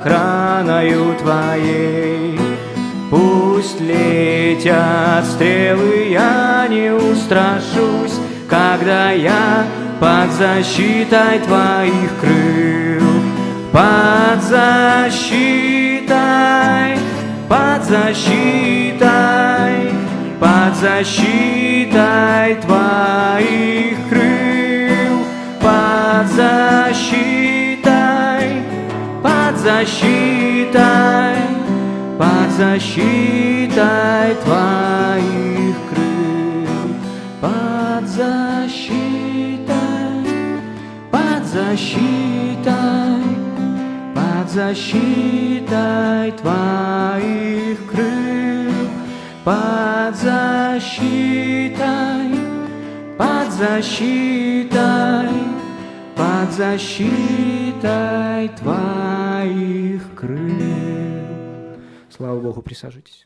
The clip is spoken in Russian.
охраною Твоей. Пусть летят стрелы, я не устрашусь, когда я под защитой Твоих крыл. Под защитой, под защитой, под защитой Твоих крыл. Под защитой, под защитой, под защитой Твоих крыл. Под защитой, под защитой, под защитой Твоих крыл. Под защитой, под защитой, под защитой Твоих крыл. Слава Богу, присаживайтесь.